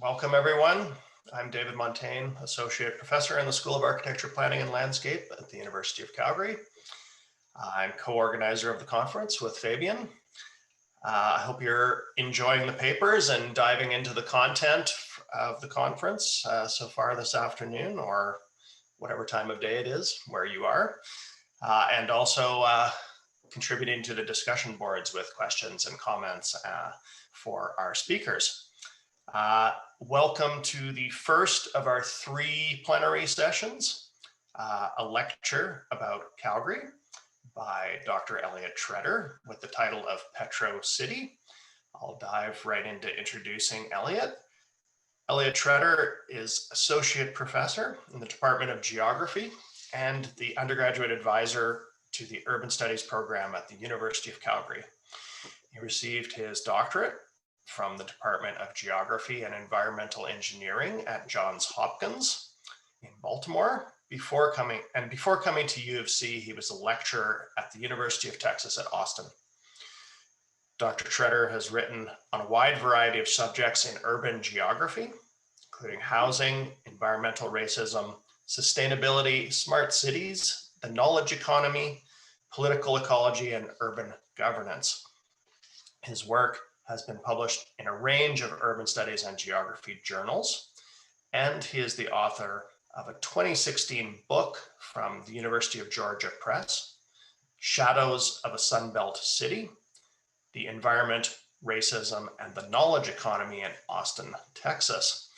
Welcome, everyone. I'm David Montaigne, Associate Professor in the School of Architecture, Planning and Landscape at the University of Calgary. I'm co-organizer of the conference with Fabian. I hope you're enjoying the papers and diving into the content of the conference so far this afternoon, or whatever time of day it is where you are, and also contributing to the discussion boards with questions and comments for our speakers. Welcome to the first of our 3 plenary sessions, a lecture about Calgary by Dr. Eliot Tretter with the title of Petro City. I'll dive right into introducing Eliot. Eliot Tretter is Associate Professor in the Department of Geography and the undergraduate advisor to the Urban Studies program at the University of Calgary. He received his doctorate from the Department of Geography and Environmental Engineering at Johns Hopkins in Baltimore. Before coming to U of C, he was a lecturer at the University of Texas at Austin. Dr. Tretter has written on a wide variety of subjects in urban geography, including housing, environmental racism, sustainability, smart cities, the knowledge economy, political ecology, and urban governance. His work has been published in a range of urban studies and geography journals, and he is the author of a 2016 book from the University of Georgia Press, Shadows of a Sunbelt City, The Environment, Racism, and the Knowledge Economy in Austin, Texas.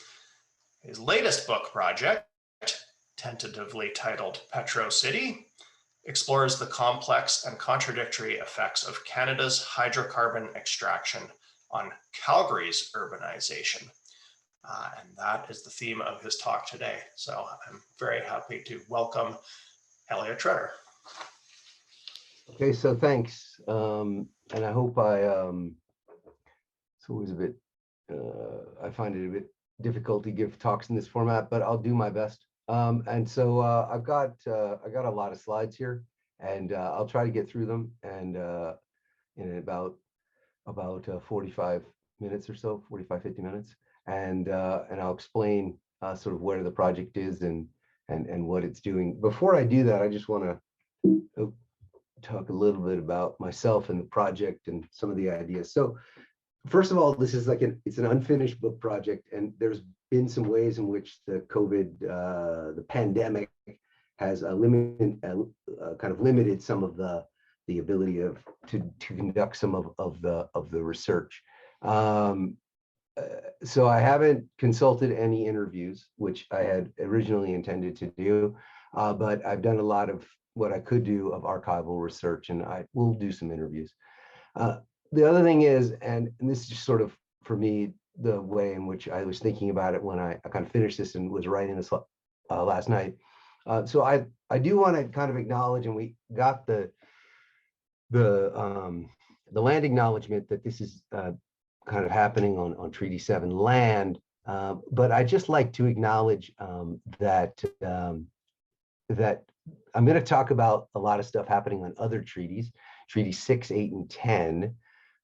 His latest book project, tentatively titled Petro City, explores the complex and contradictory effects of Canada's hydrocarbon extraction on Calgary's urbanization. And that is the theme of his talk today. So I'm very happy to welcome Eliot Tretter. Okay, so thanks. And I hope it's always a bit, I find it a bit difficult to give talks in this format, but I'll do my best. And so I got a lot of slides here, and I'll try to get through them and in about 45 minutes or so, 50 minutes. And I'll explain sort of where the project is and what it's doing. Before I do that, I just want to talk a little bit about myself and the project and some of the ideas. So first of all, this is it's an unfinished book project, and there's been some ways in which the COVID, the pandemic has kind of limited some of the ability to conduct some of the research. So I haven't consulted any interviews, which I had originally intended to do, but I've done a lot of what I could do of archival research, and I will do some interviews. The other thing is, and this is just sort of, for me, the way in which I was thinking about it when I kind of finished this and was writing this last night. So I do want to kind of acknowledge, and we got the land acknowledgement that this is kind of happening on Treaty 7 land, but I just like to acknowledge that I'm going to talk about a lot of stuff happening on other treaties, Treaty 6, 8, and 10,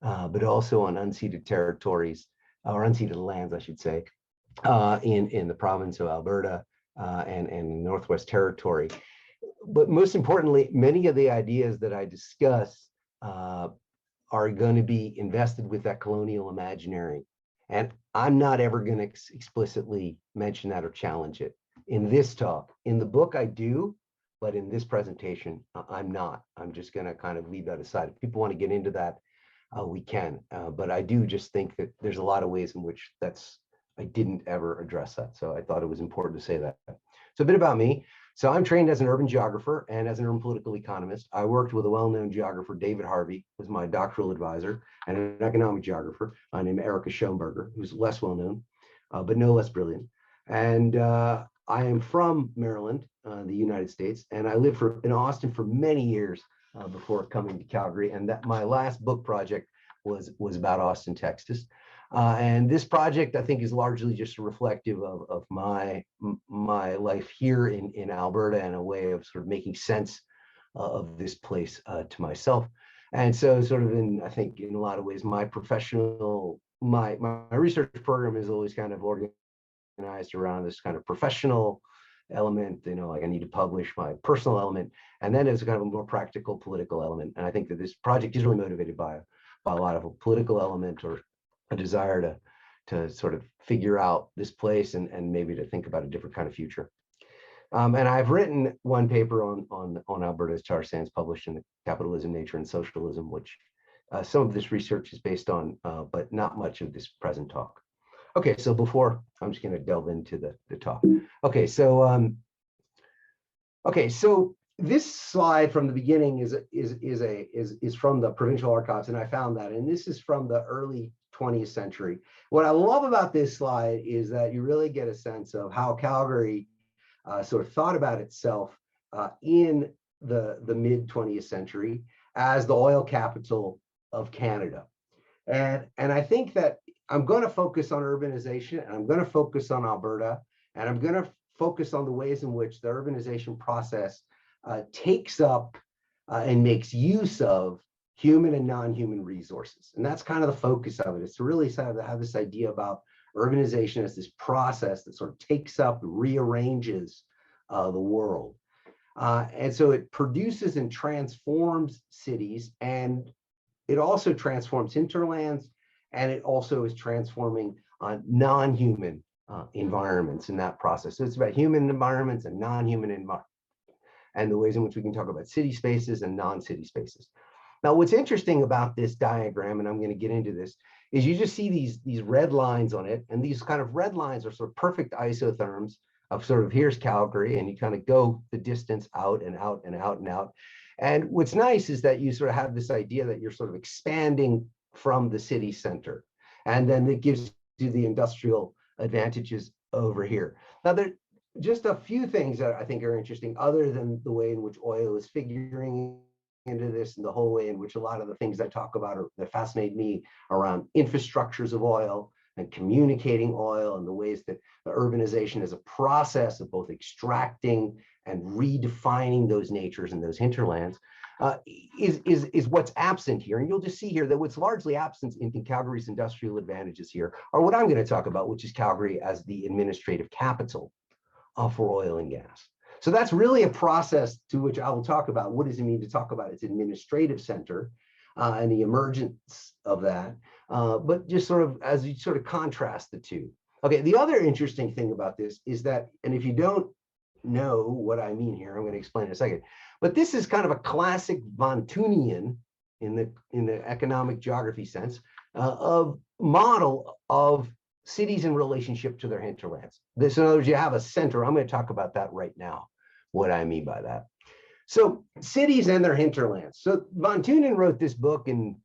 but also on unceded territories, or unceded lands, I should say, in the province of Alberta and in Northwest Territory. But most importantly, many of the ideas that I discuss are going to be invested with that colonial imaginary. And I'm not ever going to explicitly mention that or challenge it in this talk. In the book, I do, but in this presentation, I'm not. I'm just going to kind of leave that aside. If people want to get into that, we can. But I do just think that there's a lot of ways in which I didn't ever address that. So I thought it was important to say that. So a bit about me. So I'm trained as an urban geographer and as an urban political economist. I worked with a well-known geographer, David Harvey, who was my doctoral advisor, and an economic geographer named Erica Schoenberger, who's less well-known, but no less brilliant. And I am from Maryland, the United States, and I lived in Austin for many years before coming to Calgary. And that my last book project was about Austin, Texas. And this project, I think, is largely just reflective of my life here in Alberta, and a way of sort of making sense of this place to myself. And so sort of I think in a lot of ways, my professional my research program is always kind of organized around this kind of professional element, like I need to publish, my personal element, and then there's kind of a more practical political element. And I think that this project is really motivated by a lot of a political element, or a desire to sort of figure out this place and maybe to think about a different kind of future. And I've written one paper on Alberta's tar sands, published in the Capitalism, Nature, and Socialism, which some of this research is based on, but not much of this present talk. Okay, so before I'm just going to delve into the talk. Okay, so this slide from the beginning is from the provincial archives, and I found that, and this is from the early 20th century. What I love about this slide is that you really get a sense of how Calgary sort of thought about itself in the mid 20th century as the oil capital of Canada. And I think that I'm going to focus on urbanization, and I'm going to focus on Alberta, and I'm going to focus on the ways in which the urbanization process takes up and makes use of human and non-human resources. And that's kind of the focus of it, is to really sort of have this idea about urbanization as this process that sort of takes up and rearranges the world. And so it produces and transforms cities, and it also transforms hinterlands, and it also is transforming non-human environments in that process. So it's about human environments and non-human environments, and the ways in which we can talk about city spaces and non-city spaces. Now, what's interesting about this diagram, and I'm going to get into this, is you just see these red lines on it, and these kind of red lines are sort of perfect isotherms of sort of, here's Calgary, and you kind of go the distance out and out and out and out. And what's nice is that you sort of have this idea that you're sort of expanding from the city center, and then it gives you the industrial advantages over here. Now, there are just a few things that I think are interesting, other than the way in which oil is figuring into this, and the whole way in which a lot of the things I talk about that fascinate me around infrastructures of oil and communicating oil, and the ways that the urbanization is a process of both extracting and redefining those natures and those hinterlands, is what's absent here. And you'll just see here that what's largely absent in Calgary's industrial advantages here are what I'm going to talk about, which is Calgary as the administrative capital for oil and gas. So that's really a process to which I will talk about. What does it mean to talk about its administrative center and the emergence of that? But just sort of as you sort of contrast the two. Okay, the other interesting thing about this is that, and if you don't know what I mean here, I'm going to explain in a second, but this is kind of a classic Vontunian, in the economic geography sense, of model of cities in relationship to their hinterlands. This, in other words, you have a center. I'm going to talk about that right now, what I mean by that. So cities and their hinterlands. So von Thunen wrote this book in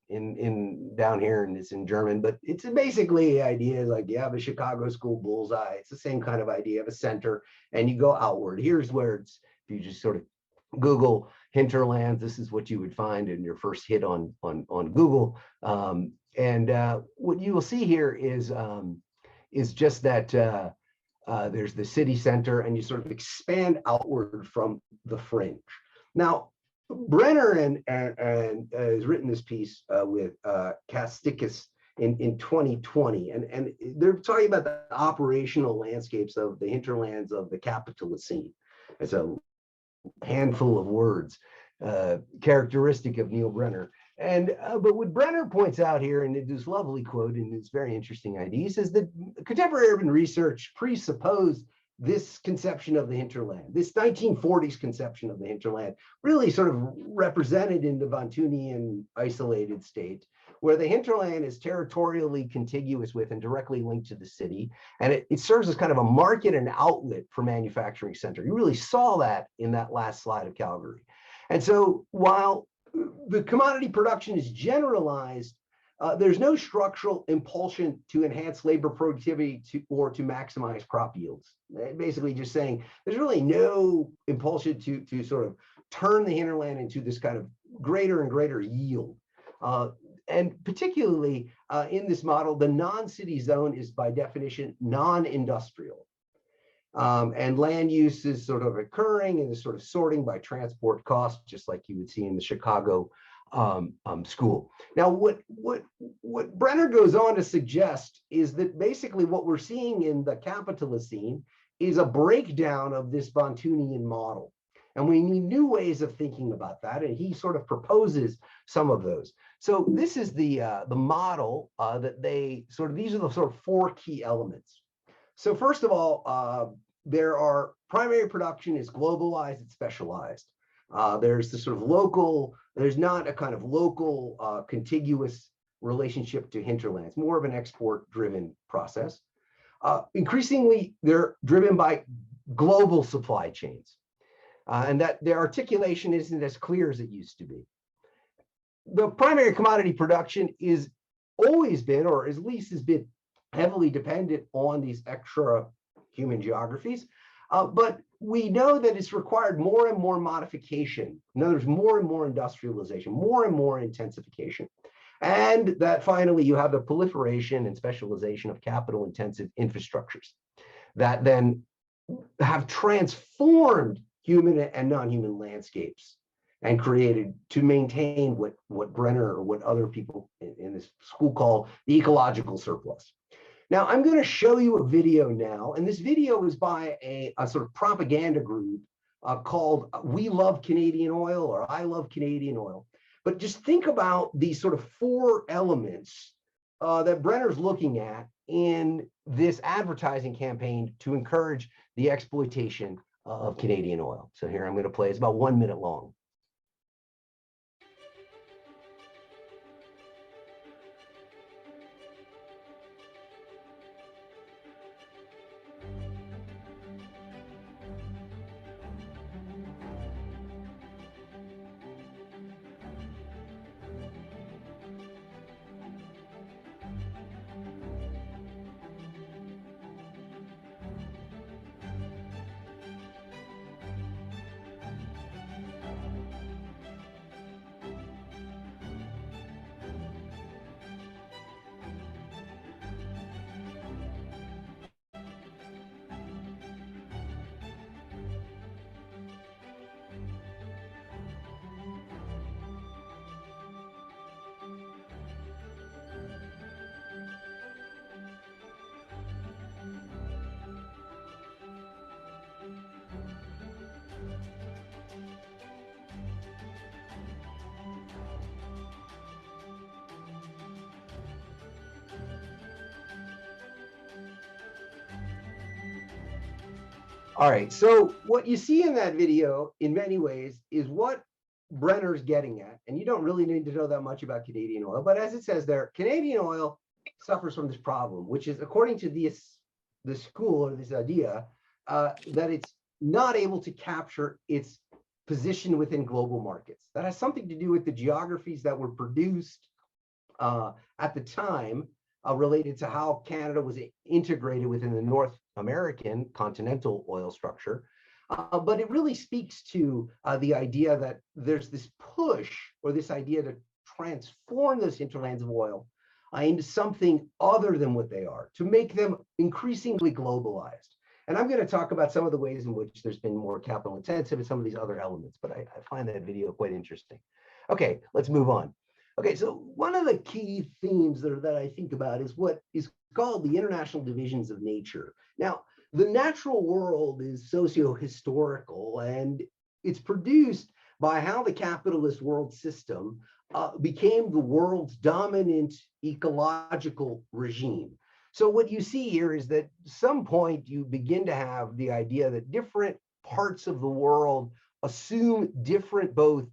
down here, and it's in German, but it's basically ideas like you have a Chicago school bullseye. It's the same kind of idea of a center, and you go outward. Here's where it's, if you just sort of Google hinterlands, this is what you would find in your first hit on Google. What you will see here is just that there's the city center, and you sort of expand outward from the fringe. Now, Brenner has written this piece with Kastikis in 2020, and they're talking about the operational landscapes of the hinterlands of the capitalist scene. It's a handful of words characteristic of Neil Brenner. But what Brenner points out here, and this lovely quote, and it's very interesting idea, he says that contemporary urban research presupposed this conception of the hinterland, this 1940s conception of the hinterland, really sort of represented in the Vontunian isolated state, where the hinterland is territorially contiguous with and directly linked to the city, and it serves as kind of a market and outlet for manufacturing center. You really saw that in that last slide of Calgary. And so while the commodity production is generalized, there's no structural impulsion to enhance labor productivity or to maximize crop yields. Basically just saying there's really no impulsion to sort of turn the hinterland into this kind of greater and greater yield. And particularly in this model, the non-city zone is by definition non-industrial. And land use is sort of occurring and is sort of sorting by transport costs, just like you would see in the Chicago school. Now, what Brenner goes on to suggest is that basically what we're seeing in the capitalist scene is a breakdown of this Bantunian model. And we need new ways of thinking about that. And he sort of proposes some of those. So this is the model that they sort of, these are the sort of four key elements. So first of all, there are primary production is globalized, it's specialized. There's the sort of local, there's not a kind of local contiguous relationship to hinterlands, more of an export driven process. Increasingly, they're driven by global supply chains. And that their articulation isn't as clear as it used to be. The primary commodity production is always been, or at least has been heavily dependent on these extra human geographies. But we know that it's required more and more modification. In other words, more and more industrialization, more and more intensification. And that finally you have the proliferation and specialization of capital intensive infrastructures that then have transformed human and non-human landscapes and created to maintain what Brenner or what other people in this school call the ecological surplus. Now, I'm going to show you a video now, and this video is by a sort of propaganda group called We Love Canadian Oil or I Love Canadian Oil. But just think about these sort of four elements that Brenner's looking at in this advertising campaign to encourage the exploitation of Canadian oil. So here I'm going to play, it's about 1 minute long. All right, so what you see in that video, in many ways, is what Brenner's getting at. And you don't really need to know that much about Canadian oil, but as it says there, Canadian oil suffers from this problem, which is, according to the school or this idea, that it's not able to capture its position within global markets. That has something to do with the geographies that were produced at the time related to how Canada was integrated within the North American continental oil structure. But it really speaks to the idea that there's this push or this idea to transform those hinterlands of oil into something other than what they are, to make them increasingly globalized. And I'm going to talk about some of the ways in which there's been more capital intensive and some of these other elements, but I find that video quite interesting. Okay, let's move on. Okay, so one of the key themes that I think about is what is called the international divisions of nature. Now, the natural world is socio-historical, and it's produced by how the capitalist world system became the world's dominant ecological regime. So what you see here is that at some point you begin to have the idea that different parts of the world assume different both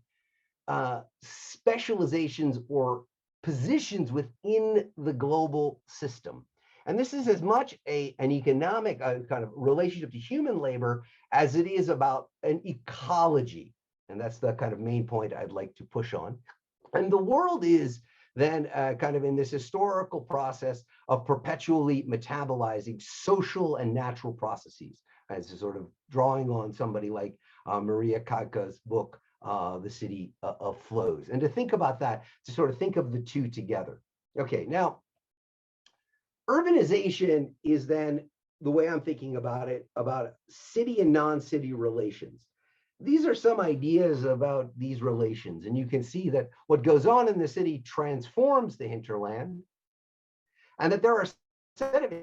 specializations or positions within the global system. And this is as much an economic kind of relationship to human labor as it is about an ecology. And that's the kind of main point I'd like to push on. And the world is then kind of in this historical process of perpetually metabolizing social and natural processes, as a sort of drawing on somebody like Maria Kafka's book, The City of Flows. And to think about that, to sort of think of the two together. Okay, now, urbanization is then the way I'm thinking about it, about city and non-city relations. these are some ideas about these relations. And you can see that what goes on in the city transforms the hinterland, and that there are set of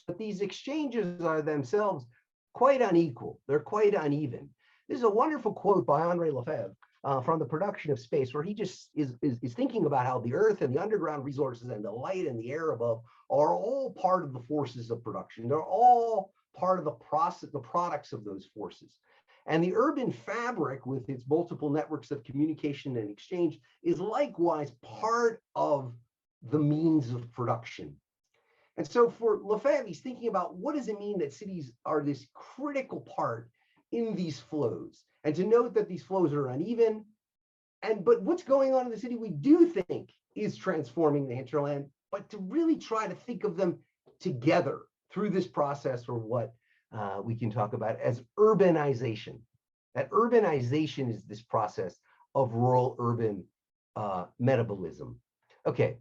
but these exchanges are themselves quite unequal. They're quite uneven. This is a wonderful quote by Henri Lefebvre from The Production of Space, where he just is thinking about how the earth and the underground resources and the light and the air above are all part of the forces of production. They're all part of the process, the products of those forces. And the urban fabric, with its multiple networks of communication and exchange, is likewise part of the means of production. And so for Lefebvre, he's thinking about what does it mean that cities are this critical part in these flows, and to note that these flows are uneven. But what's going on in the city, we do think is transforming the hinterland, but to really try to think of them together through this process, or what we can talk about as urbanization. That urbanization is this process of rural-urban metabolism. Okay,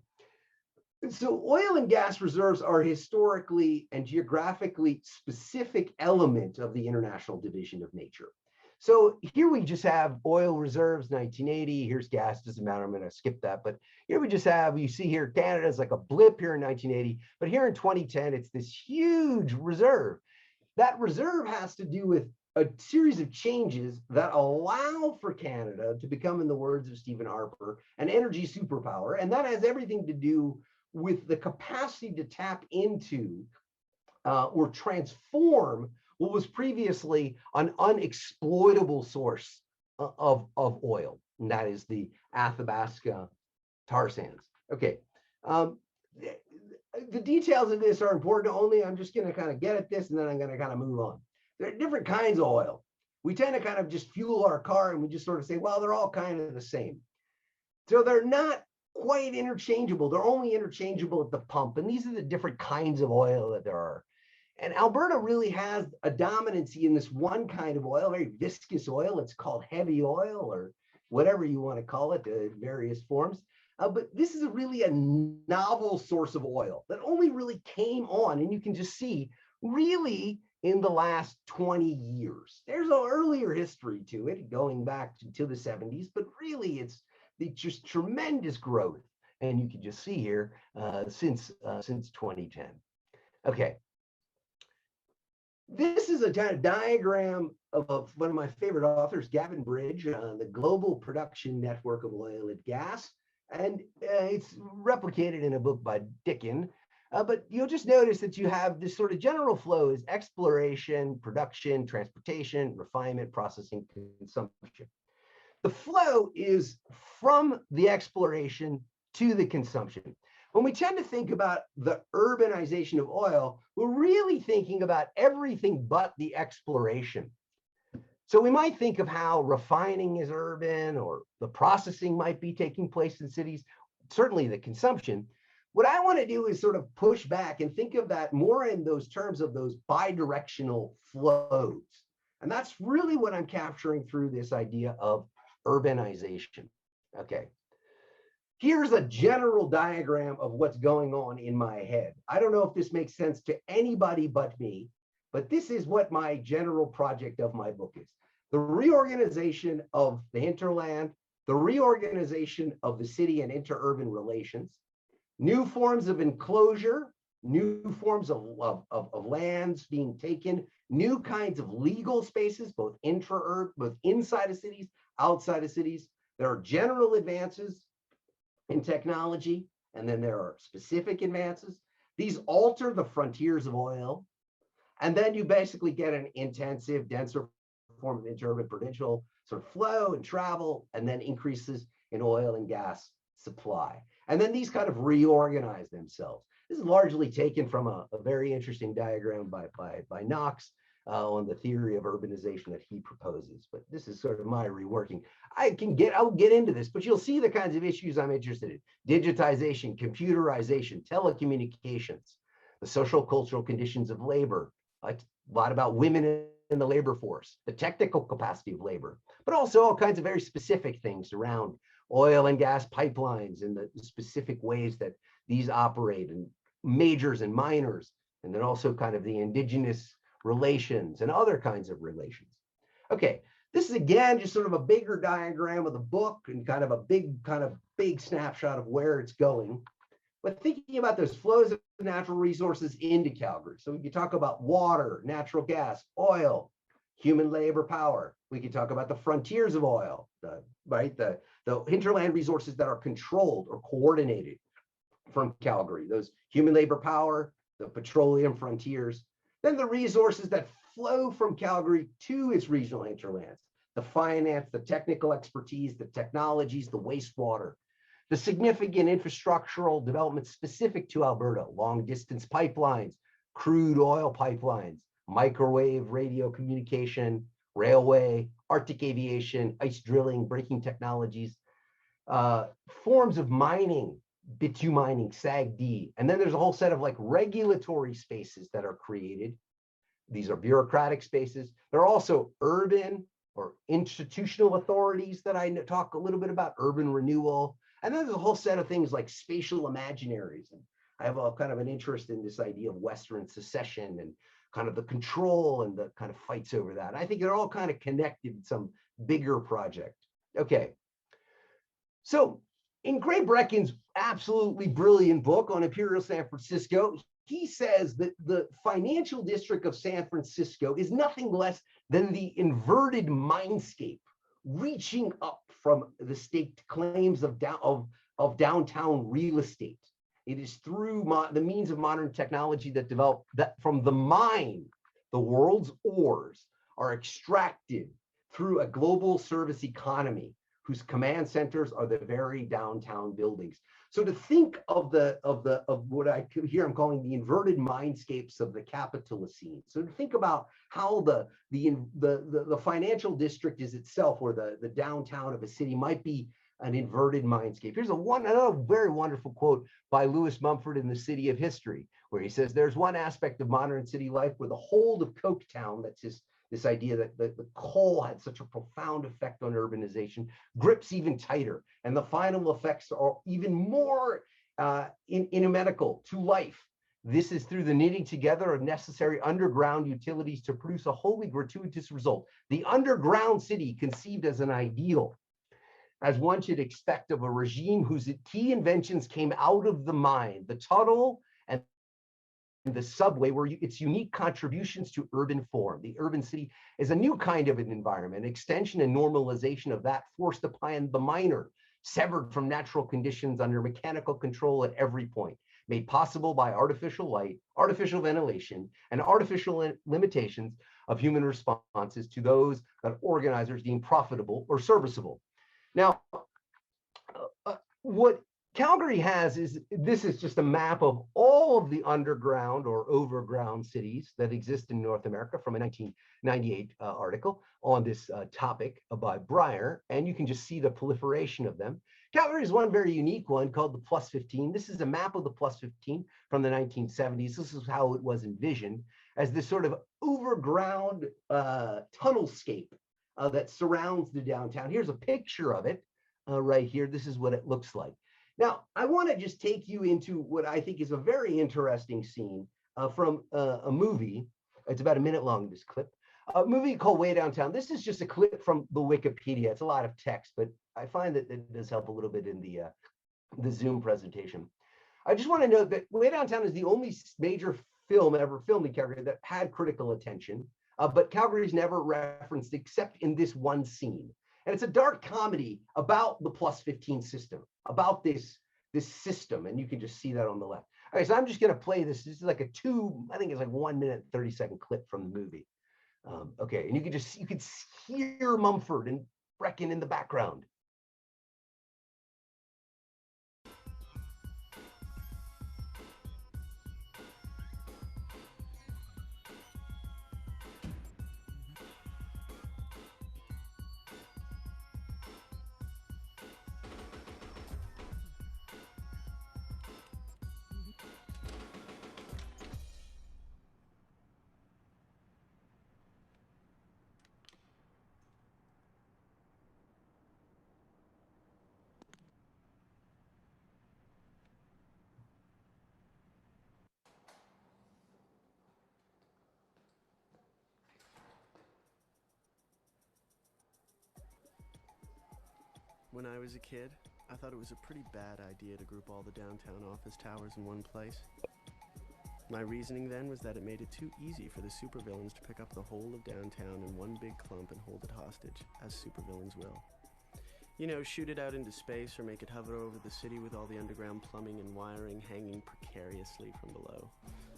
so oil and gas reserves are historically and geographically specific element of the international division of nature. So here we just have oil reserves, 1980. Here's gas, doesn't matter, I'm going to skip that. But here we just have, you see here, Canada's like a blip here in 1980. But here in 2010, it's this huge reserve. That reserve has to do with a series of changes that allow for Canada to become, in the words of Stephen Harper, an energy superpower. And that has everything to do with the capacity to tap into or transform what was previously an unexploitable source of oil, and that is the Athabasca tar sands. Okay, the details of this are important only. I'm just going to kind of get at this, and then I'm going to kind of move on. There are different kinds of oil. We tend to kind of just fuel our car, and we just sort of say, well, they're all kind of the same. So they're not quite interchangeable. They're only interchangeable at the pump. And these are the different kinds of oil that there are. And Alberta really has a dominancy in this one kind of oil, very viscous oil. It's called heavy oil, or whatever you want to call it, various forms. But this is really a novel source of oil that only really came on, and you can just see, really in the last 20 years. There's an earlier history to it, going back to the 70s, but really it's just tremendous growth. And you can just see here since 2010. Okay. This is a kind of diagram of one of my favorite authors, Gavin Bridge, the global production network of oil and gas. And it's replicated in a book by Dickin. But you'll just notice that you have this sort of general flow is exploration, production, transportation, refinement, processing, consumption. The flow is from the exploration to the consumption. When we tend to think about the urbanization of oil, we're really thinking about everything but the exploration. So we might think of how refining is urban, or the processing might be taking place in cities, certainly the consumption. What I want to do is sort of push back and think of that more in those terms of those bidirectional flows. And that's really what I'm capturing through this idea of urbanization. Okay. Here's a general diagram of what's going on in my head. I don't know if this makes sense to anybody but me, but this is what my general project of my book is. The reorganization of the hinterland, the reorganization of the city and interurban relations, new forms of enclosure, new forms of lands being taken, new kinds of legal spaces, both both inside of cities, outside of cities. There are general advances in technology, and then there are specific advances. These alter the frontiers of oil, and then you basically get an intensive, denser form of interurban provincial sort of flow and travel, and then increases in oil and gas supply. And then these kind of reorganize themselves. This is largely taken from a very interesting diagram by Knox on the theory of urbanization that he proposes. But this is sort of my reworking. I'll get into this, but you'll see the kinds of issues I'm interested in: digitization, computerization, telecommunications, the social cultural conditions of labor, a lot about women in the labor force, the technical capacity of labor, but also all kinds of very specific things around oil and gas pipelines and the specific ways that these operate, and majors and minors, and then also kind of the indigenous relations and other kinds of relations. Okay, This is again just sort of a bigger diagram of the book and kind of a big snapshot of where it's going. But thinking about those flows of natural resources into Calgary. So we could talk about water, natural gas, oil, human labor power. We could talk about the frontiers of oil, the hinterland resources that are controlled or coordinated from Calgary, those human labor power, the petroleum frontiers, then the resources that flow from Calgary to its regional hinterlands, the finance, the technical expertise, the technologies, the wastewater, the significant infrastructural development specific to Alberta, long distance pipelines, crude oil pipelines, microwave radio communication, railway, Arctic aviation, ice drilling, braking technologies, forms of mining, bitumining, SAGD. And then there's a whole set of like regulatory spaces that are created. These are bureaucratic spaces. There are also urban or institutional authorities that I talk a little bit about, urban renewal. And then there's a whole set of things like spatial imaginaries. And I have a kind of an interest in this idea of Western secession and kind of the control and the kind of fights over that. I think they're all kind of connected in some bigger project. Okay. So in Gray Brecken's absolutely brilliant book on Imperial San Francisco, he says that the financial district of San Francisco is nothing less than the inverted mindscape reaching up from the staked claims of downtown real estate. It is through the means of modern technology that develop that from the mine, the world's ores are extracted through a global service economy whose command centers are the very downtown buildings. So to think of what I here I'm calling the inverted mindscapes of the Capitalocene. So to think about how the financial district is itself, or the downtown of a city, might be an inverted mindscape. Here's another very wonderful quote by Lewis Mumford in The City of History, where he says, "There's one aspect of modern city life where the hold of Coketown," that's this idea that the coal had such a profound effect on urbanization, grips even tighter, and the final effects are even more inimitable to life. This is through the knitting together of necessary underground utilities to produce a wholly gratuitous result. The underground city conceived as an ideal, as one should expect of a regime whose key inventions came out of the mine, the tunnel and the subway were its unique contributions to urban form. The urban city is a new kind of an environment, extension and normalization of that forced upon the miner, severed from natural conditions under mechanical control at every point, made possible by artificial light, artificial ventilation, and artificial limitations of human responses to those that organizers deem profitable or serviceable. Now, what Calgary has this is just a map of all of the underground or overground cities that exist in North America from a 1998 article on this topic by Breyer, and you can just see the proliferation of them. Calgary is one very unique one called the Plus 15. This is a map of the Plus 15 from the 1970s. This is how it was envisioned, as this sort of overground tunnelscape that surrounds the downtown. Here's a picture of it right here. This is what it looks like. Now, I want to just take you into what I think is a very interesting scene from a movie. It's about a minute long, this clip. A movie called Way Downtown. This is just a clip from the Wikipedia. It's a lot of text, but I find that it does help a little bit in the Zoom presentation. I just want to note that Way Downtown is the only major film ever filmed in Calgary that had critical attention, but Calgary's never referenced except in this one scene. And it's a dark comedy about the Plus 15 system, about this system, and you can just see that on the left. All right, so I'm just going to play this. This is like I think it's like 1 minute, 30-second clip from the movie. Okay, and you could hear Mumford and Brecken in the background. When I was a kid, I thought it was a pretty bad idea to group all the downtown office towers in one place. My reasoning then was that it made it too easy for the supervillains to pick up the whole of downtown in one big clump and hold it hostage, as supervillains will. You know, shoot it out into space or make it hover over the city with all the underground plumbing and wiring hanging precariously from below.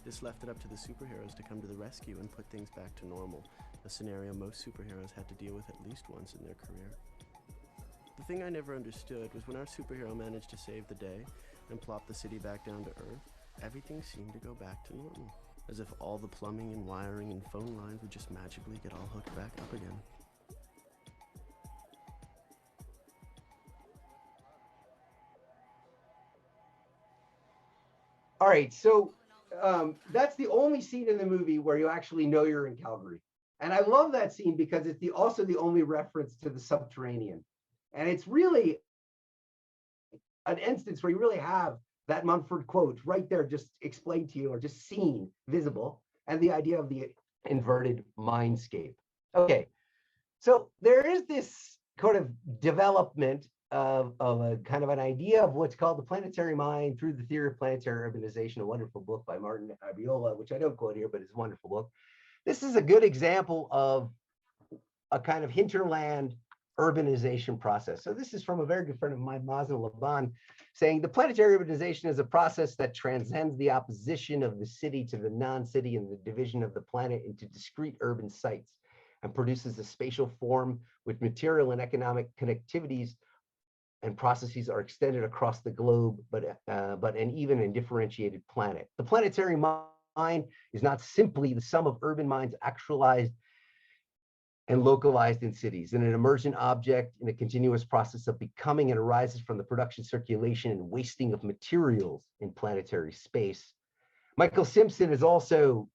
This left it up to the superheroes to come to the rescue and put things back to normal, a scenario most superheroes had to deal with at least once in their career. The thing I never understood was when our superhero managed to save the day and plop the city back down to Earth, everything seemed to go back to normal, as if all the plumbing and wiring and phone lines would just magically get all hooked back up again. All right, so that's the only scene in the movie where you actually know you're in Calgary. And I love that scene because it's also the only reference to the subterranean. And it's really an instance where you really have that Mumford quote right there just explained to you, or just seen, visible, and the idea of the inverted mindscape. Okay, so there is this kind of development of a kind of an idea of what's called the planetary mind through the theory of planetary urbanization, a wonderful book by Martin Abiola, which I don't quote here, but it's a wonderful book. This is a good example of a kind of hinterland urbanization process. So this is from a very good friend of mine, Mazen Laban, saying the planetary urbanization is a process that transcends the opposition of the city to the non-city and the division of the planet into discrete urban sites, and produces a spatial form with material and economic connectivities and processes are extended across the globe, but an even and differentiated planet. The planetary mind is not simply the sum of urban minds actualized and localized in cities, in an emergent object in a continuous process of becoming, and arises from the production, circulation, and wasting of materials in planetary space. Michael Simpson has also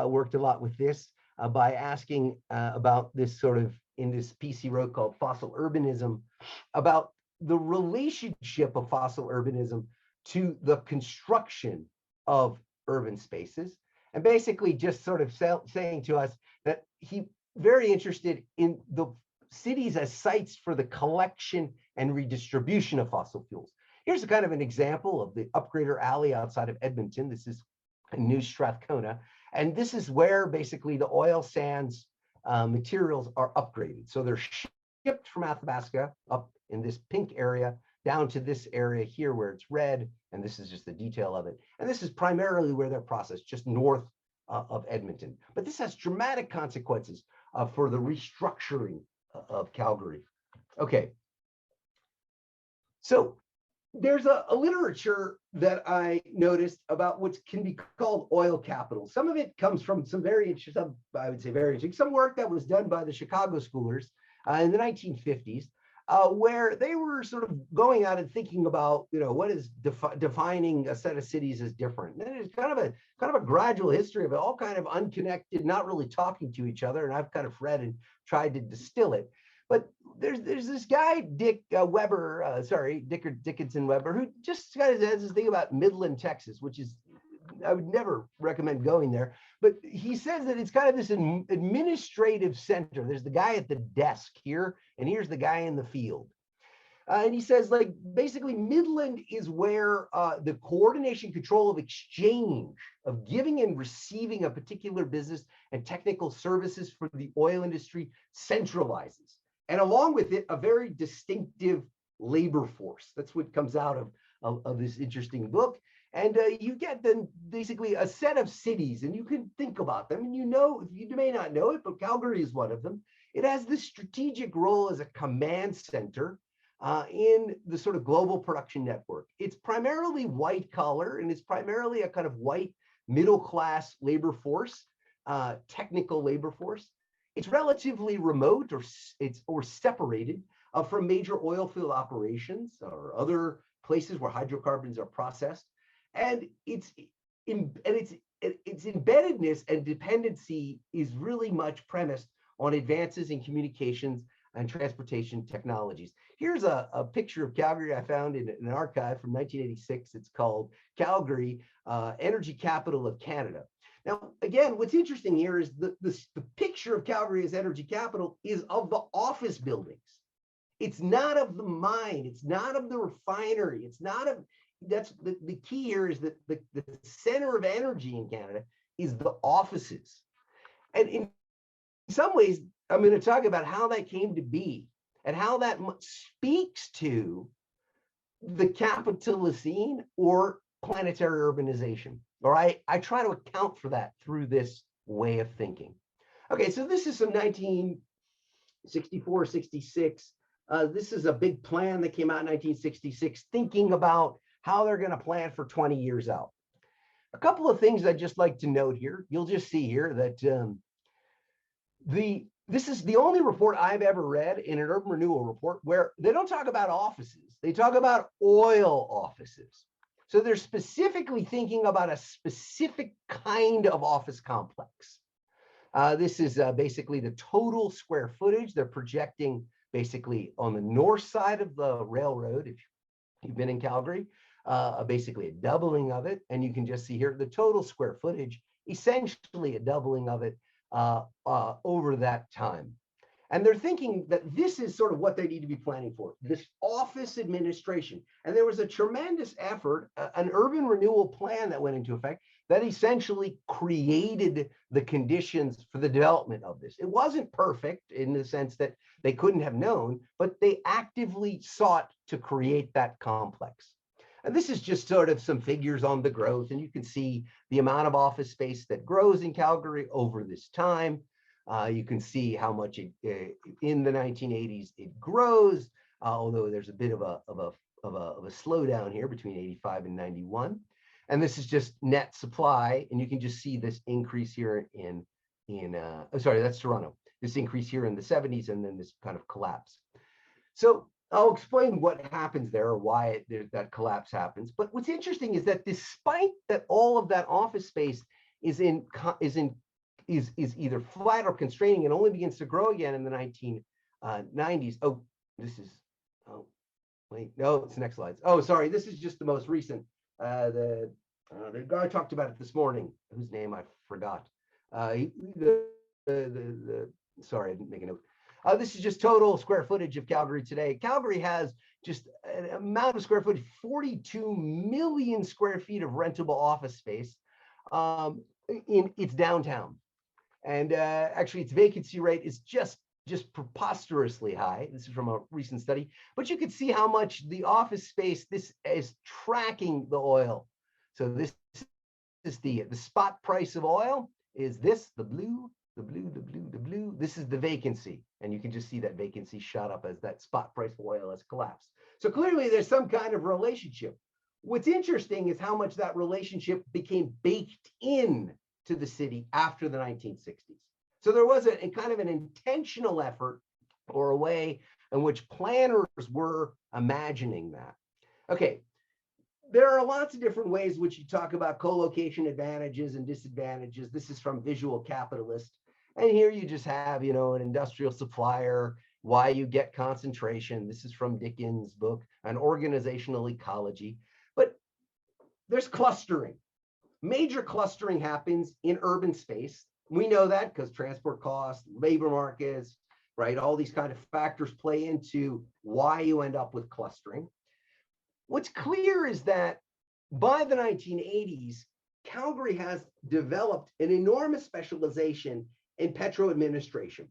worked a lot with this by asking about this sort of, in this piece he wrote called Fossil Urbanism, about the relationship of fossil urbanism to the construction of urban spaces, and basically just sort of saying to us that he very interested in the cities as sites for the collection and redistribution of fossil fuels. Here's a kind of an example of the Upgrader Alley outside of Edmonton. This is in New Strathcona, and this is where basically the oil sands materials are upgraded. So they're shipped from Athabasca up in this pink area down to this area here where it's red, and this is just the detail of it. And this is primarily where they're processed, just north of Edmonton. But this has dramatic consequences for the restructuring of Calgary. Okay, so there's a literature that I noticed about what can be called oil capital. Some of it comes from some very interesting, I would say very interesting, some work that was done by the Chicago schoolers in the 1950s, where they were sort of going out and thinking about, you know, what is defining a set of cities as different. And there's kind of a gradual history of it, all kind of unconnected, not really talking to each other. And I've kind of read and tried to distill it. But there's this guy, Dickinson Weber, who just kind of has this thing about Midland, Texas, which is, I would never recommend going there. But he says that it's kind of this administrative center. There's the guy at the desk here, and here's the guy in the field. And he says, like, basically Midland is where the coordination, control of exchange, of giving and receiving a particular business and technical services for the oil industry centralizes. And along with it, a very distinctive labor force. That's what comes out of this interesting book. And you get then basically a set of cities, and you can think about them. And you know, you may not know it, but Calgary is one of them. It has this strategic role as a command center in the sort of global production network. It's primarily white collar, and it's primarily a kind of white middle class labor force, technical labor force. It's relatively remote or separated from major oil field operations or other places where hydrocarbons are processed. And its embeddedness and dependency is really much premised on advances in communications and transportation technologies. Here's a picture of Calgary I found in an archive from 1986. It's called Calgary, Energy Capital of Canada. Now, again, what's interesting here is the picture of Calgary as energy capital is of the office buildings. It's not of the mine. It's not of the refinery. It's not of, that's the key here is that the center of energy in Canada is the offices. And in some ways, I'm going to talk about how that came to be and how that speaks to the Capitalocene or planetary urbanization. All right, I try to account for that through this way of thinking. Okay, so this is some 1964, 66. This is a big plan that came out in 1966, thinking about how they're going to plan for 20 years out. A couple of things I'd just like to note here. You'll just see here that this is the only report I've ever read in an urban renewal report where they don't talk about offices. They talk about oil offices. So they're specifically thinking about a specific kind of office complex. This is basically the total square footage. They're projecting basically on the north side of the railroad, if you've been in Calgary, basically a doubling of it. And you can just see here the total square footage, essentially a doubling of it over that time. And they're thinking that this is sort of what they need to be planning for, this office administration. And there was a tremendous effort, an urban renewal plan that went into effect that essentially created the conditions for the development of this. It wasn't perfect in the sense that they couldn't have known, but they actively sought to create that complex. And this is just sort of some figures on the growth, and you can see the amount of office space that grows in Calgary over this time. You can see how much in the 1980s it grows, although there's a bit of a slowdown here between 85 and 91. And this is just net supply, and you can just see this increase here sorry, that's Toronto. This increase here in the 70s, and then this kind of collapse. So I'll explain what happens there or why that collapse happens. But what's interesting is that despite that all of that office space is either flat or constraining and only begins to grow again in the 1990s. Oh, this is, oh, wait, no, it's the next slides. Oh, sorry, this is just the most recent. The guy I talked about it this morning, whose name I forgot. Sorry, I didn't make a note. This is just total square footage of Calgary today. Calgary has just an amount of square footage, 42 million square feet of rentable office space in its downtown. And actually, its vacancy rate is just preposterously high. This is from a recent study. But you can see how much the office space, this is tracking the oil. So this is the spot price of oil is this, the blue. This is the vacancy. And you can just see that vacancy shot up as that spot price of oil has collapsed. So clearly there's some kind of relationship. What's interesting is how much that relationship became baked in to the city after the 1960s. So there was a kind of an intentional effort or a way in which planners were imagining that. Okay, there are lots of different ways which you talk about co-location advantages and disadvantages. This is from Visual Capitalist. And here you just have, an industrial supplier, why you get concentration. This is from Dickens' book, An Organizational Ecology. But there's clustering. Major clustering happens in urban space. We know that because transport costs, labor markets, right? All these kind of factors play into why you end up with clustering. What's clear is that by the 1980s, Calgary has developed an enormous specialization in petro administration.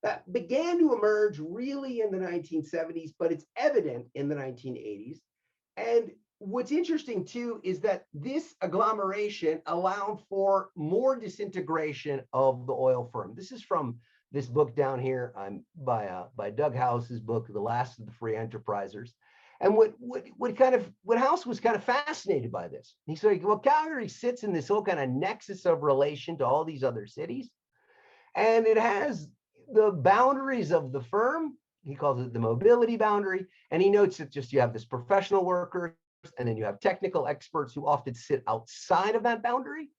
That began to emerge really in the 1970s, but it's evident in the 1980s. And what's interesting too is that this agglomeration allowed for more disintegration of the oil firm. This is from this book down here by Doug House's book, The Last of the Free Enterprisers. And what House was kind of fascinated by this. He said, well, Calgary sits in this whole kind of nexus of relation to all these other cities. And it has the boundaries of the firm. He calls it the mobility boundary. And he notes that just you have this professional workers, and then you have technical experts who often sit outside of that boundary.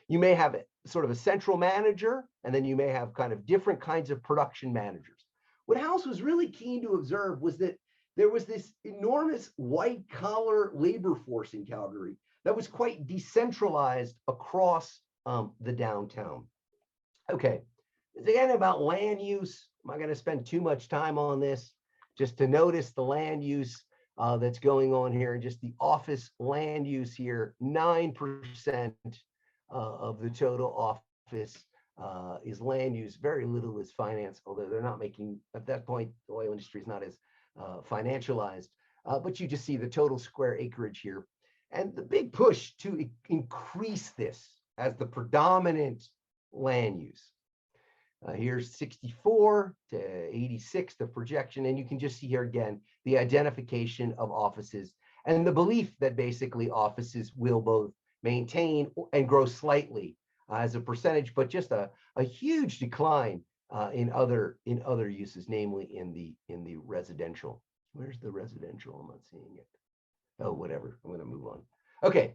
You may have sort of a central manager, and then you may have kind of different kinds of production managers. What House was really keen to observe was that there was this enormous white collar labor force in Calgary that was quite decentralized across the downtown. Okay, again about land use. I'm not going to spend too much time on this. just to notice the land use that's going on here, and just the office land use here, 9% of the total office is land use. Very little is finance, although they're not making, at that point, the oil industry is not as financialized. But you just see the total square acreage here. And the big push to increase this as the predominant land use. Here's 64 to 86, the projection, and you can just see here again the identification of offices and the belief that basically offices will both maintain and grow slightly as a percentage, but just a huge decline in other uses, namely in the residential. Where's the residential? I'm not seeing it. Oh, whatever. I'm going to move on. Okay,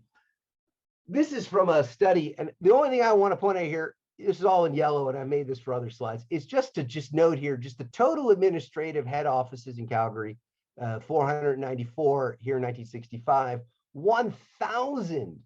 this is from a study, and the only thing I want to point out here, this is all in yellow, and I made this for other slides, is just to note here, just the total administrative head offices in Calgary, 494 here in 1965, 1,000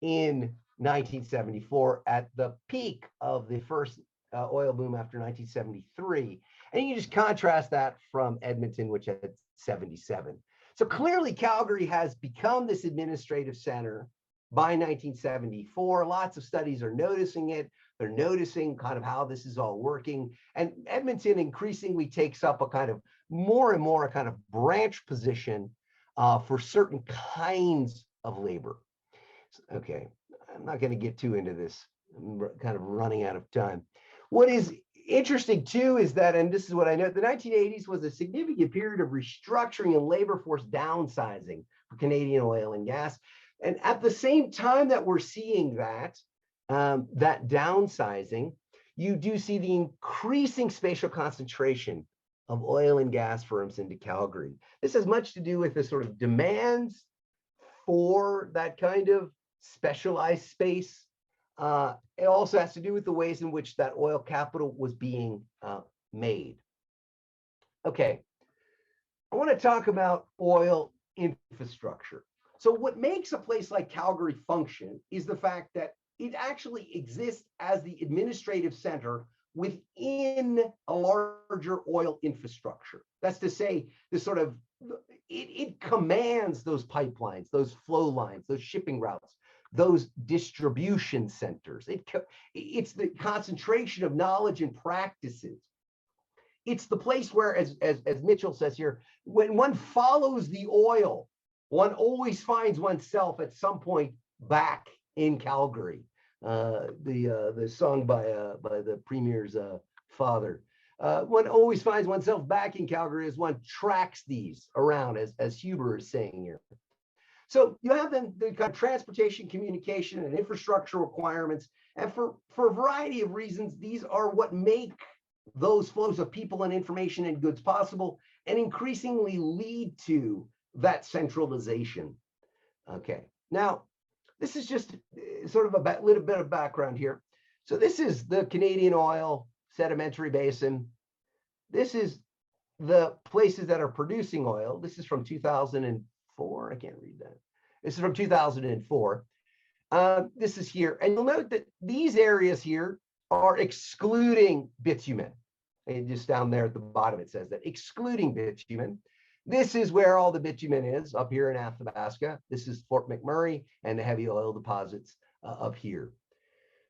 in 1974 at the peak of the first oil boom after 1973. And you just contrast that from Edmonton, which had 77. So clearly Calgary has become this administrative center by 1974. Lots of studies are noticing it. They're noticing kind of how this is all working. And Edmonton increasingly takes up a kind of more and more a kind of branch position for certain kinds of labor. Okay, I'm not going to get too into this. I'm kind of running out of time. What is interesting too is that, and this is what I know, the 1980s was a significant period of restructuring and labor force downsizing for Canadian oil and gas. And at the same time that we're seeing that, that downsizing, you do see the increasing spatial concentration of oil and gas firms into Calgary. This has much to do with the sort of demands for that kind of specialized space. It also has to do with the ways in which that oil capital was being made. Okay, I want to talk about oil infrastructure. So what makes a place like Calgary function is the fact that it actually exists as the administrative center within a larger oil infrastructure. That's to say, this sort of, it commands those pipelines, those flow lines, those shipping routes, those distribution centers. It's the concentration of knowledge and practices. It's the place where, as Mitchell says here, when one follows the oil, one always finds oneself at some point back in Calgary. The song by the Premier's father. One always finds oneself back in Calgary as one tracks these around, as Huber is saying here. So you have then the kind of transportation, communication, and infrastructure requirements. And for a variety of reasons, these are what make those flows of people and information and goods possible, and increasingly lead to that centralization. Okay, now this is just sort of a little bit of background here. So this is the Canadian oil sedimentary basin. This is the places that are producing oil. This is from 2004. I can't read that. This is from 2004. This is here. And you'll note that these areas here are excluding bitumen. And just down there at the bottom, it says that, excluding bitumen. This is where all the bitumen is, up here in Athabasca. This is Fort McMurray and the heavy oil deposits up here.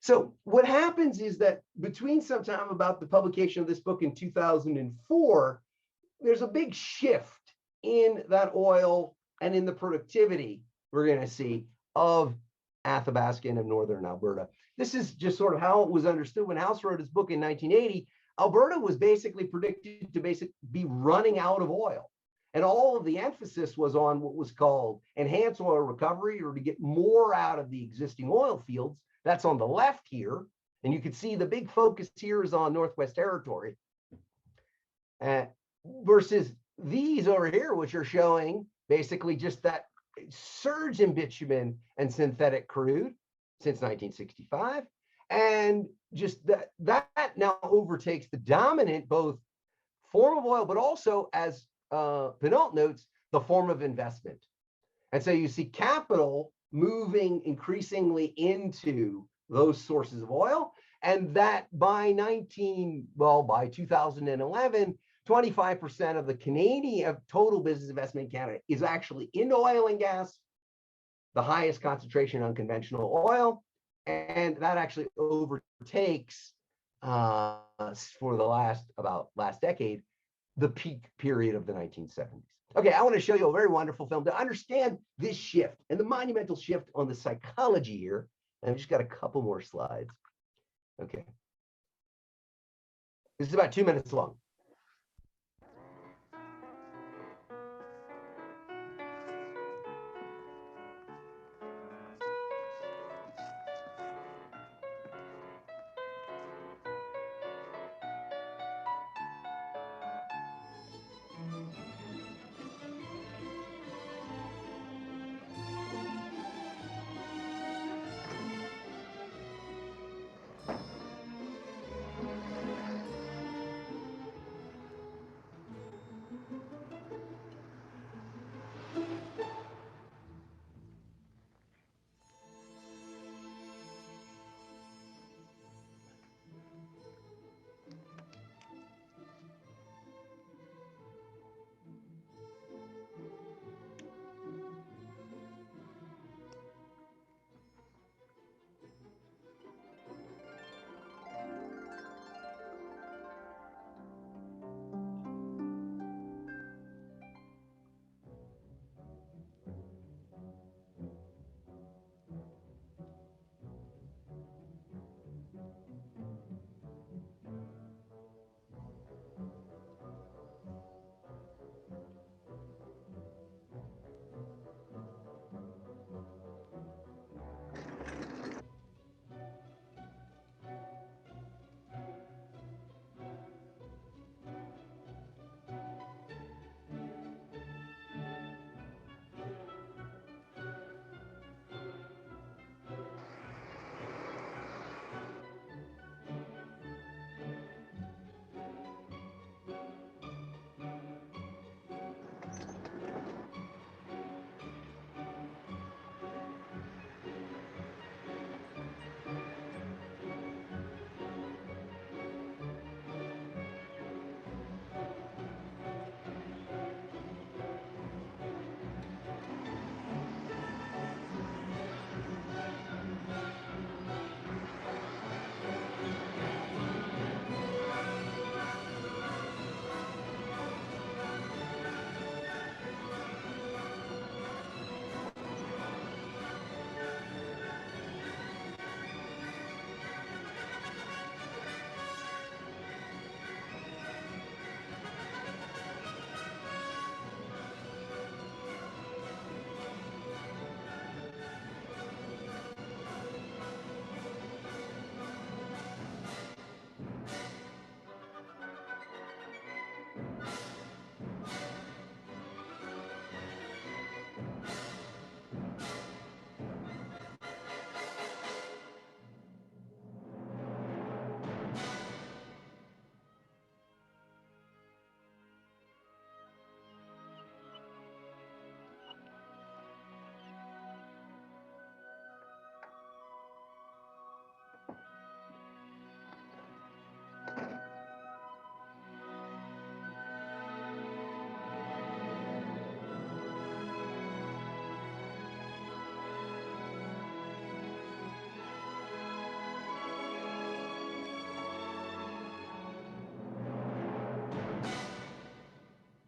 So what happens is that between sometime about the publication of this book in 2004, there's a big shift in that oil and in the productivity we're going to see of Athabasca and of northern Alberta. This is just sort of how it was understood when House wrote his book in 1980. Alberta was basically predicted to be running out of oil. And all of the emphasis was on what was called enhanced oil recovery, or to get more out of the existing oil fields. That's on the left here. And you can see the big focus here is on Northwest Territory. Versus these over here, which are showing basically just that surge in bitumen and synthetic crude since 1965. And just that now overtakes the dominant both form of oil, but also, as Penalt notes, the form of investment. And so you see capital moving increasingly into those sources of oil. And that by 2011, 25% of the Canadian of total business investment in Canada is actually into oil and gas, the highest concentration on conventional oil, and that actually overtakes for the last decade, the peak period of the 1970s. Okay, I want to show you a very wonderful film to understand this shift and the monumental shift on the psychology here. And I've just got a couple more slides. Okay. This is about 2 minutes long.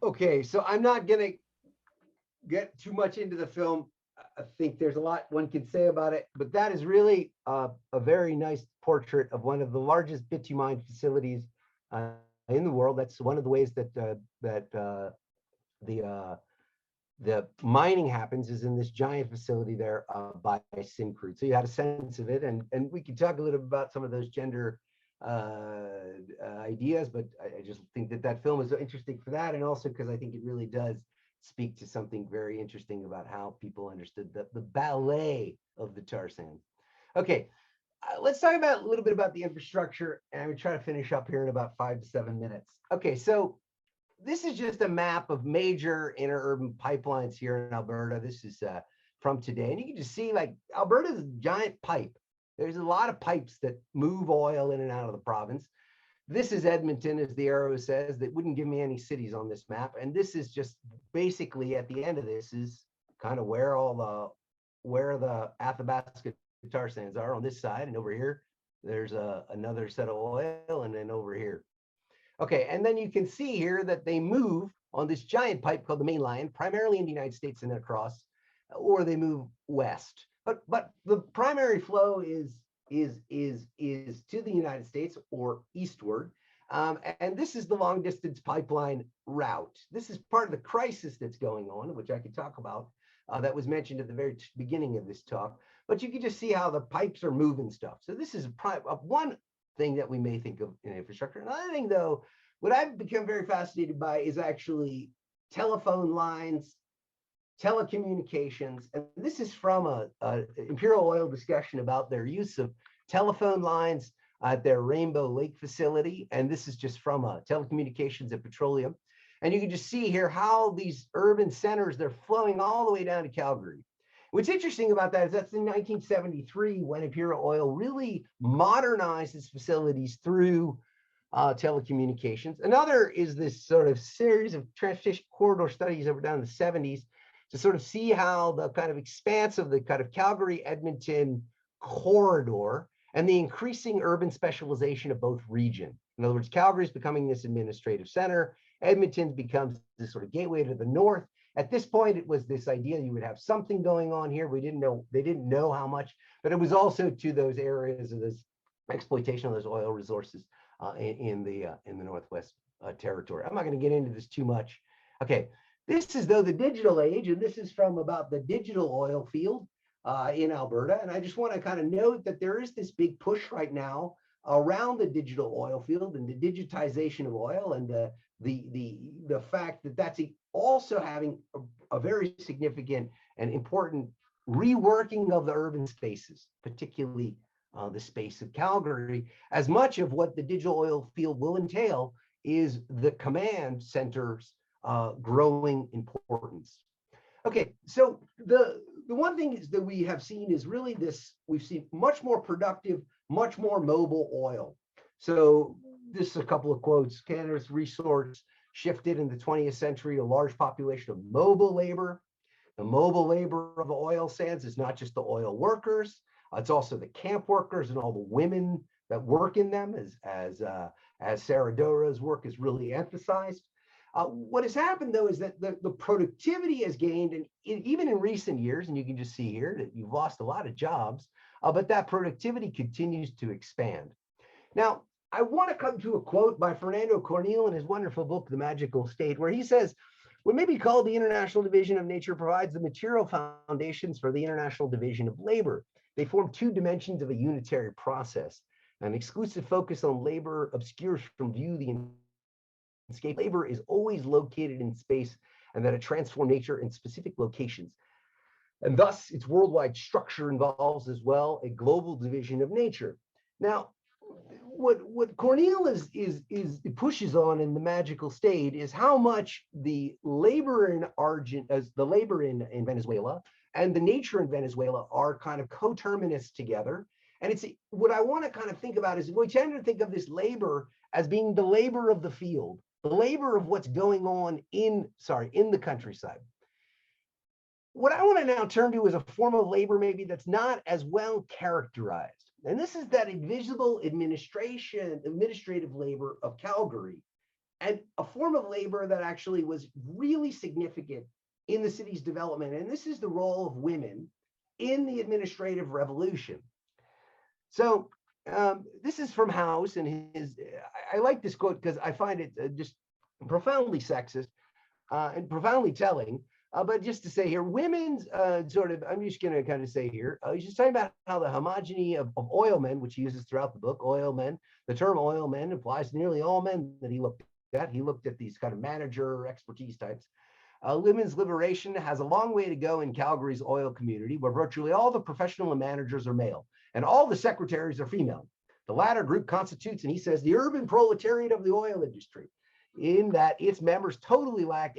Okay, so I'm not going to get too much into the film. I think there's a lot one can say about it, but that is really a very nice portrait of one of the largest bitumen facilities in the world. That's one of the ways that the mining happens is in this giant facility there by Syncrude. So you had a sense of it, and we can talk a little bit about some of those gender ideas, but I just think that film is interesting for that, and also because I think it really does speak to something very interesting about how people understood the ballet of the tar sands. Okay, let's talk about a little bit about the infrastructure, and I'm going to try to finish up here in about 5 to 7 minutes. Okay, so this is just a map of major interurban pipelines here in Alberta. This is from today, and you can just see like Alberta's a giant pipe. There's a lot of pipes that move oil in and out of the province. This is Edmonton, as the arrow says. That wouldn't give me any cities on this map. And this is just basically at the end of this is kind of where the Athabasca tar sands are on this side. And over here, there's another set of oil, and then over here. Okay, and then you can see here that they move on this giant pipe called the main line, primarily in the United States and then across, or they move west. But the primary flow is to the United States or eastward. And this is the long distance pipeline route. This is part of the crisis that's going on, which I could talk about, that was mentioned at the very beginning of this talk. But you can just see how the pipes are moving stuff. So this is one thing that we may think of in infrastructure. Another thing, though, what I've become very fascinated by is actually telephone lines, telecommunications. And this is from a Imperial Oil discussion about their use of telephone lines at their Rainbow Lake facility. And this is just from telecommunications and petroleum. And you can just see here how these urban centers, they're flowing all the way down to Calgary. What's interesting about that is that's in 1973 when Imperial Oil really modernized its facilities through telecommunications. Another is this sort of series of transportation corridor studies over down in the 70s to sort of see how the kind of expanse of the kind of Calgary-Edmonton corridor and the increasing urban specialization of both regions. In other words, Calgary is becoming this administrative center. Edmonton becomes this sort of gateway to the north. At this point, it was this idea you would have something going on here. They didn't know how much, but it was also to those areas of this exploitation of those oil resources in the Northwest Territory. I'm not going to get into this too much. Okay, this is though the digital age, and this is from about the digital oil field in Alberta. And I just want to kind of note that there is this big push right now around the digital oil field and the digitization of oil, and the fact that that's also having a very significant and important reworking of the urban spaces, particularly the space of Calgary, as much of what the digital oil field will entail is the command center's growing importance. Okay, so the one thing is that we have seen is really this, we've seen much more productive, much more mobile oil. So this is a couple of quotes. Canada's resource shifted in the 20th century to a large population of mobile labor. The mobile labor of the oil sands is not just the oil workers, it's also the camp workers and all the women that work in them, as Sarah Dora's work is really emphasized. What has happened, though, is that the productivity has gained, and even in recent years, and you can just see here that you've lost a lot of jobs, but that productivity continues to expand. Now, I want to come to a quote by Fernando Cornell in his wonderful book, The Magical State, where he says, what may be called the International Division of Nature provides the material foundations for the International Division of Labor. They form two dimensions of a unitary process. An exclusive focus on labor obscures from view the landscape. Labor is always located in space, and that it transforms nature in specific locations. And thus, its worldwide structure involves as well a global division of nature. Now, what Cornell pushes on in The Magical State is how much the labor in Venezuela and the nature in Venezuela are kind of coterminous together. And it's what I want to kind of think about is we tend to think of this labor as being the labor of the field, the labor of what's going on in the countryside. What I want to now turn to is a form of labor maybe that's not as well characterized. And this is that invisible administrative labor of Calgary, and a form of labor that actually was really significant in the city's development. And this is the role of women in the administrative revolution. So this is from House, and I like this quote because I find it just profoundly sexist and profoundly telling. But just to say here, women's I'm just going to kind of say here, he's just talking about how the homogeny of oil men, which he uses throughout the book, oil men, the term oil men applies to nearly all men that he looked at. He looked at these kind of manager expertise types. Women's liberation has a long way to go in Calgary's oil community, where virtually all the professional and managers are male, and all the secretaries are female. The latter group constitutes, and he says, the urban proletariat of the oil industry, in that its members totally lack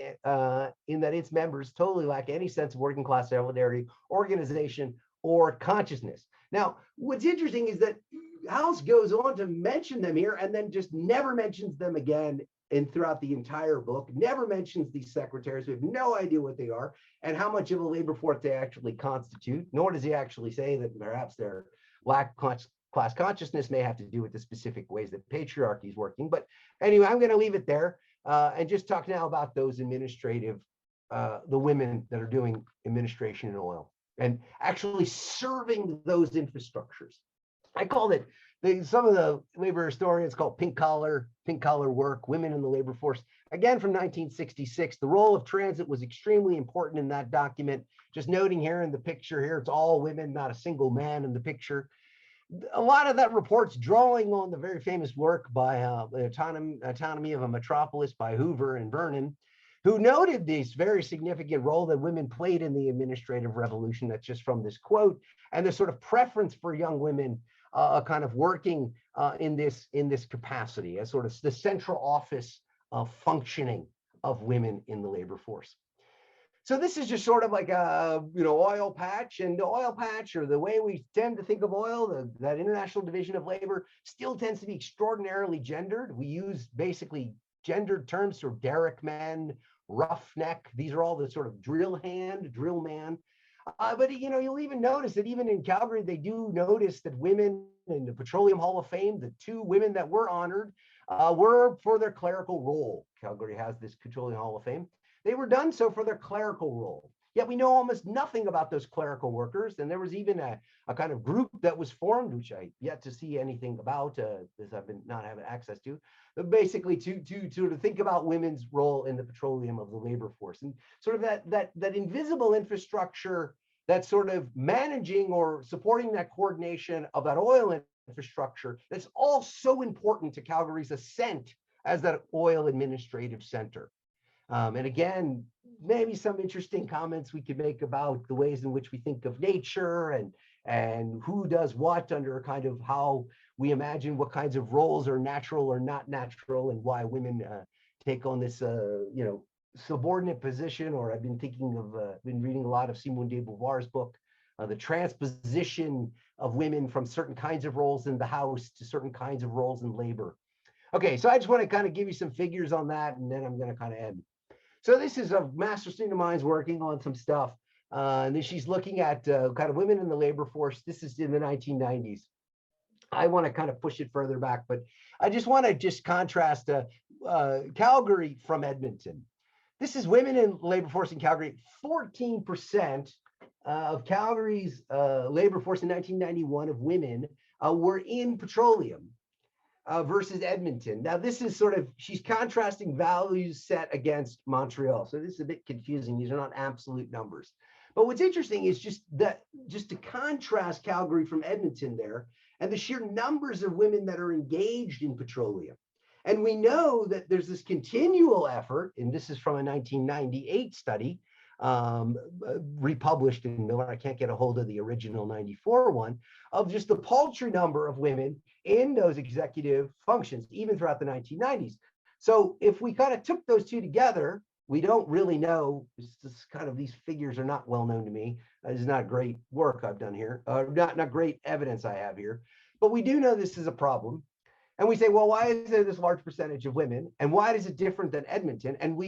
any sense of working class solidarity, organization, or consciousness. Now, what's interesting is that House goes on to mention them here and then just never mentions them again and throughout the entire book, never mentions these secretaries. We have no idea what they are and how much of a labor force they actually constitute, nor does he actually say that perhaps their lack of class consciousness may have to do with the specific ways that patriarchy is working. But anyway, I'm going to leave it there and just talk now about those administrative, the women that are doing administration in oil and actually serving those infrastructures. I called it, some of the labor historians call it pink collar work, women in the labor force. Again, from 1966, the role of transit was extremely important in that document. Just noting here in the picture here, it's all women, not a single man in the picture. A lot of that report's drawing on the very famous work by the Autonomy of a Metropolis by Hoover and Vernon, who noted this very significant role that women played in the administrative revolution. That's just from this quote, and the sort of preference for young women kind of working in this capacity as sort of the central office functioning of women in the labor force. So this is just sort of like a oil patch, and the oil patch, or the way we tend to think of oil, that International Division of Labor, still tends to be extraordinarily gendered. We use basically gendered terms, sort of derrick men, roughneck. These are all the sort of drill hand, drill man. But you'll even notice that even in Calgary, they do notice that women in the Petroleum Hall of Fame, the 2 women that were honored, were for their clerical role. Calgary has this Petroleum Hall of Fame. They were done so for their clerical role. Yet we know almost nothing about those clerical workers. And there was even a kind of group that was formed, which I yet to see anything about, as I've been not having access to, basically to think about women's role in the petroleum of the labor force, and sort of that invisible infrastructure that's sort of managing or supporting that coordination of that oil infrastructure that's all so important to Calgary's ascent as that oil administrative center. And again, maybe some interesting comments we could make about the ways in which we think of nature and who does what under kind of how we imagine what kinds of roles are natural or not natural, and why women take on this, subordinate position. Or I've been been reading a lot of Simone de Beauvoir's book, the transposition of women from certain kinds of roles in the house to certain kinds of roles in labor. Okay, so I just want to kind of give you some figures on that, and then I'm going to kind of end. So this is a master student of mine's working on some stuff. And then she's looking at kind of women in the labor force. This is in the 1990s. I want to kind of push it further back, but I just want to contrast Calgary from Edmonton. This is women in labor force in Calgary. 14% of Calgary's labor force in 1991 of women were in petroleum. Versus Edmonton. Now, this is sort of, she's contrasting values set against Montreal. So this is a bit confusing. These are not absolute numbers. But what's interesting is just to contrast Calgary from Edmonton there, and the sheer numbers of women that are engaged in petroleum. And we know that there's this continual effort, and this is from a 1998 study, republished in Miller. I can't get a hold of the original 94 one, of just the paltry number of women in those executive functions, even throughout the 1990s. So if we kind of took those two together, we don't really know. This kind of, these figures are not well known to me. This is not great work I've done here, not great evidence I have here, but we do know this is a problem. And we say, well, why is there this large percentage of women? And why is it different than Edmonton? And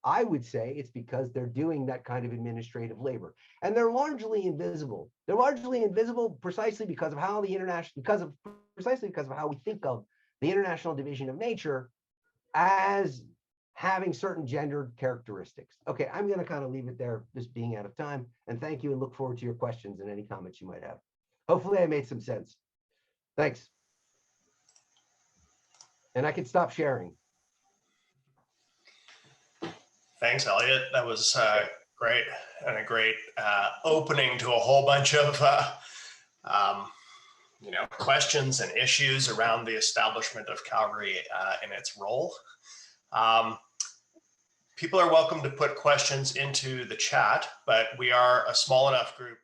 I would say it's because they're doing that kind of administrative labor. And they're largely invisible. They're largely invisible precisely because of how precisely because of how we think of the International Division of Nature as having certain gendered characteristics. Okay, I'm going to kind of leave it there, just being out of time. And thank you, and look forward to your questions and any comments you might have. Hopefully I made some sense. Thanks. And I can stop sharing. Thanks, Eliot. That was great, and a great opening to a whole bunch of questions and issues around the establishment of Calgary and its role. People are welcome to put questions into the chat, but we are a small enough group